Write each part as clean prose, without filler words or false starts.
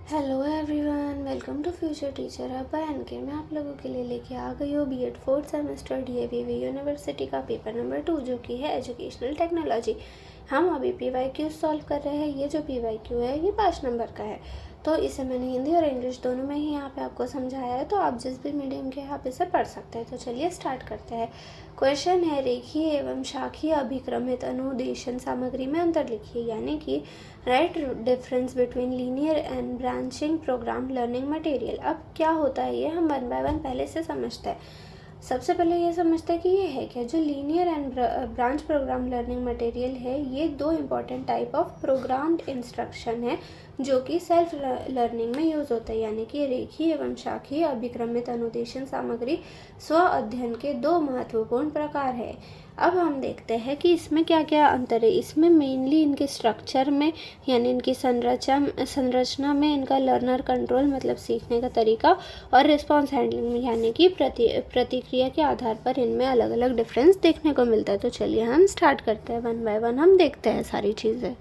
Hello everyone, welcome to future teacher hub by NK. मैं आप लोगों के लिए लेके आ गई हूँ BEd fourth semester DAVV university का पेपर नंबर 2 जो कि है एजुकेशनल टेक्नोलॉजी। हम अभी पीवाईक्यू सॉल्व कर रहे हैं। ये जो पीवाईक्यू है ये 5 नंबर का है, तो इसे मैंने हिंदी और इंग्लिश दोनों में ही यहाँ पे आपको समझाया है, तो आप जिस भी मीडियम के आप इसे पढ़ सकते हैं। तो चलिए स्टार्ट करते हैं। क्वेश्चन है, रेखीय एवं शाखीय अभिक्रमित अनुदेशन सामग्री में अंतर लिखिए, यानी कि right difference between linear and branching programme learning material. अब क्या होता है ये हम 1 बाय 1 पहले से समझते हैं। सबसे पहले ये समझते हैं कि ये है क्या। जो linear and branch programme learning material है ये 2 important type of programmed instruction है जो कि सेल्फ लर्निंग में यूज़ होता है, यानी कि रेखीय एवं शाखीय अभिक्रमित अनुदेशन सामग्री स्व अध्ययन के 2 महत्वपूर्ण प्रकार है। अब हम देखते हैं कि इसमें क्या क्या अंतर है। इसमें मेनली इनके स्ट्रक्चर में यानी इनकी संरचना में इनका लर्नर कंट्रोल मतलब सीखने का तरीका और रिस्पॉन्स हैंडलिंग में यानी कि प्रतिक्रिया के आधार पर इनमें अलग अलग डिफरेंस देखने को मिलता है। तो चलिए हम स्टार्ट करते हैं, 1 बाय 1 हम देखते हैं सारी चीज़ें।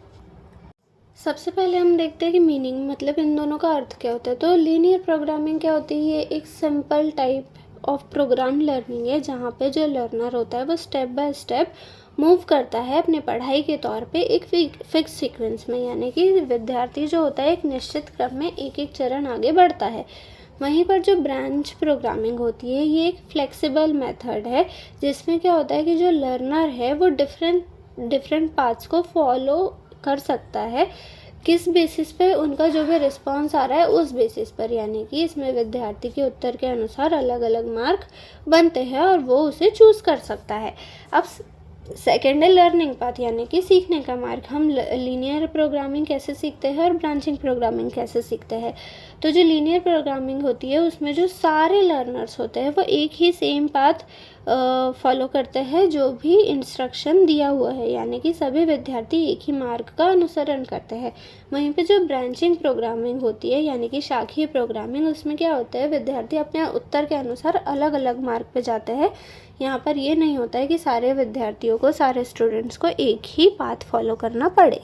सबसे पहले हम देखते हैं कि मीनिंग मतलब इन दोनों का अर्थ क्या होता है। तो लीनियर प्रोग्रामिंग क्या होती है, ये एक simple type of programme learning है जहाँ पे जो लर्नर होता है वो स्टेप बाय स्टेप मूव करता है अपने पढ़ाई के तौर पे एक फिक्स सीक्वेंस में, यानी कि विद्यार्थी जो होता है एक निश्चित क्रम में एक एक चरण आगे बढ़ता है। वहीं पर जो ब्रांच प्रोग्रामिंग होती है ये एक फ्लेक्सिबल मेथड है जिसमें क्या होता है कि जो लर्नर है वो डिफरेंट पाथ्स को फॉलो कर सकता है, किस बेसिस पे उनका जो भी रिस्पांस आ रहा है उस बेसिस पर, यानी कि इसमें विद्यार्थी के उत्तर के अनुसार अलग अलग मार्क बनते हैं और वो उसे चूज़ कर सकता है। अब सेकेंड है लर्निंग पाथ यानी कि सीखने का मार्ग। हम लीनियर प्रोग्रामिंग कैसे सीखते हैं और ब्रांचिंग प्रोग्रामिंग कैसे सीखते हैं। तो जो लीनियर प्रोग्रामिंग होती है उसमें जो सारे लर्नर्स होते हैं वो एक ही सेम पाथ फॉलो करते हैं जो भी इंस्ट्रक्शन दिया हुआ है, यानी कि सभी विद्यार्थी एक ही मार्ग का अनुसरण करते हैं। वहीं पे जो ब्रांचिंग प्रोग्रामिंग होती है यानी कि शाखीय प्रोग्रामिंग, उसमें क्या होता है विद्यार्थी अपने उत्तर के अनुसार अलग अलग मार्ग पे जाते हैं। यहाँ पर ये नहीं होता है कि सारे विद्यार्थियों को सारे स्टूडेंट्स को एक ही पाथ फॉलो करना पड़े।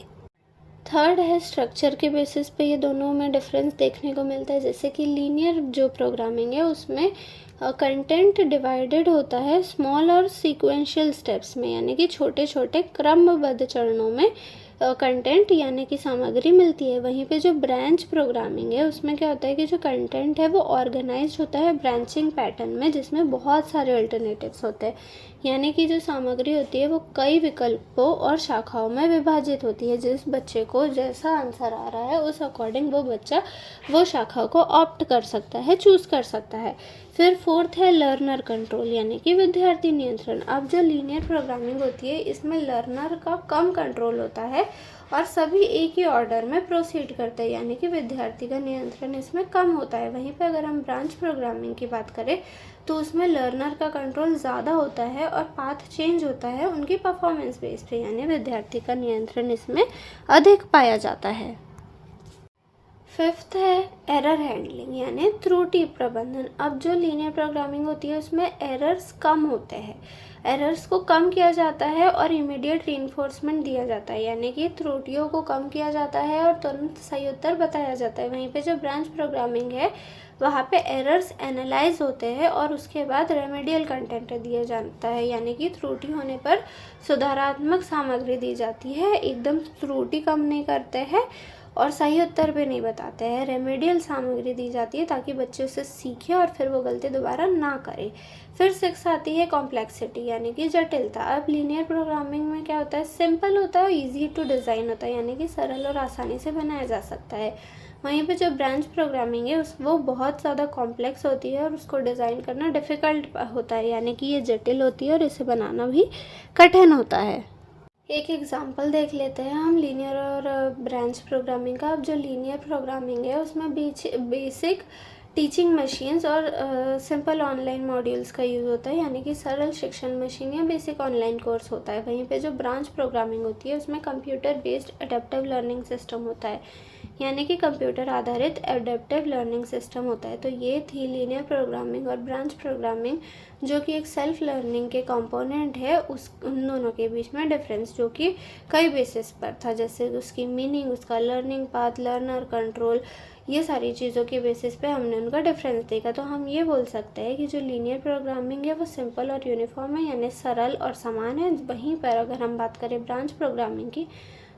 थर्ड है स्ट्रक्चर के बेसिस पे ये दोनों में डिफरेंस देखने को मिलता है। जैसे कि लीनियर जो प्रोग्रामिंग है उसमें कंटेंट डिवाइडेड होता है स्मॉल और सीक्वेंशियल स्टेप्स में, यानी कि छोटे छोटे क्रमबद्ध चरणों में कंटेंट यानी कि सामग्री मिलती है। वहीं पे जो ब्रांच प्रोग्रामिंग है उसमें क्या होता है कि जो कंटेंट है वो ऑर्गेनाइज होता है ब्रांचिंग पैटर्न में जिसमें बहुत सारे अल्टरनेटिव्स होते हैं, यानी कि जो सामग्री होती है वो कई विकल्पों और शाखाओं में विभाजित होती है। जिस बच्चे को जैसा आंसर आ रहा है उस अकॉर्डिंग वो बच्चा वो शाखा को ऑप्ट कर सकता है, चूज़ कर सकता है। फिर फोर्थ है लर्नर कंट्रोल यानी कि विद्यार्थी नियंत्रण। अब जो लीनियर प्रोग्रामिंग होती है इसमें लर्नर का कम कंट्रोल होता है और सभी एक ही ऑर्डर में प्रोसीड करते हैं, यानी कि विद्यार्थी का नियंत्रण इसमें कम होता है। वहीं पर अगर हम ब्रांच प्रोग्रामिंग की बात करें तो उसमें लर्नर का कंट्रोल ज़्यादा होता है और पाथ चेंज होता है उनकी परफॉर्मेंस बेस पे, यानी विद्यार्थी का नियंत्रण इसमें अधिक पाया जाता है। फिफ्थ है एरर हैंडलिंग यानी त्रुटि प्रबंधन। अब जो लीनियर प्रोग्रामिंग होती है उसमें एरर्स कम होते हैं, एरर्स को कम किया जाता है और इमीडिएट रीइंफोर्समेंट दिया जाता है, यानी कि त्रुटियों को कम किया जाता है और तुरंत सही उत्तर बताया जाता है। वहीं पे जो ब्रांच प्रोग्रामिंग है वहाँ पे एरर्स एनालाइज होते हैं और उसके बाद रेमेडियल कंटेंट दिया जाता है, यानी कि त्रुटि होने पर सुधारात्मक सामग्री दी जाती है। एकदम त्रुटि कम नहीं करते हैं और सही उत्तर भी नहीं बताते हैं, रेमेडियल सामग्री दी जाती है ताकि बच्चे उसे सीखें और फिर वो गलती दोबारा ना करें। फिर 6 आती है कॉम्प्लेक्सिटी यानी कि जटिलता। अब लीनियर प्रोग्रामिंग में क्या होता है, सिंपल होता है, इजी टू डिज़ाइन होता है, यानी कि सरल और आसानी से बनाया जा सकता है। वहीं पे जो ब्रांच प्रोग्रामिंग है वो बहुत ज़्यादा कॉम्प्लेक्स होती है और उसको डिज़ाइन करना डिफ़िकल्ट होता है, यानी कि ये जटिल होती है और इसे बनाना भी कठिन होता है। एक एग्जांपल देख लेते हैं हम लीनियर और ब्रांच प्रोग्रामिंग का। अब जो लीनियर प्रोग्रामिंग है उसमें बेसिक टीचिंग मशीन्स और सिंपल ऑनलाइन मॉड्यूल्स का यूज़ होता है, यानी कि सरल शिक्षण मशीन या बेसिक ऑनलाइन कोर्स होता है। वहीं पे जो ब्रांच प्रोग्रामिंग होती है उसमें computer based adaptive learning system होता है, यानी कि कंप्यूटर आधारित एडेप्टिव लर्निंग सिस्टम होता है। तो ये थी लीनियर प्रोग्रामिंग और ब्रांच प्रोग्रामिंग, जो कि एक सेल्फ लर्निंग के कंपोनेंट है। उस उन दोनों के बीच में डिफरेंस जो कि कई बेसिस पर था, जैसे उसकी मीनिंग, उसका लर्निंग पाथ, लर्नर कंट्रोल, ये सारी चीज़ों के बेसिस पे हमने उनका डिफरेंस देखा। तो हम ये बोल सकते हैं कि जो लीनियर प्रोग्रामिंग है वो सिंपल और यूनिफॉर्म है, यानी सरल और समान है। वहीं पर अगर हम बात करें ब्रांच प्रोग्रामिंग की,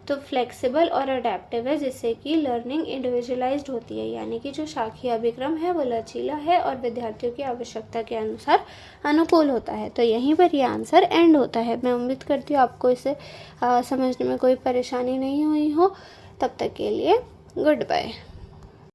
तो फ्लेक्सिबल और अडेप्टिव है, जिससे कि लर्निंग इंडिविजुअलाइज्ड होती है, यानी कि जो शाखीय अभिक्रम है वो लचीला है और विद्यार्थियों की आवश्यकता के अनुसार अनुकूल होता है। तो यहीं पर ये आंसर एंड होता है। मैं उम्मीद करती हूँ आपको इसे समझने में कोई परेशानी नहीं हुई हो। तब तक के लिए गुड बाय।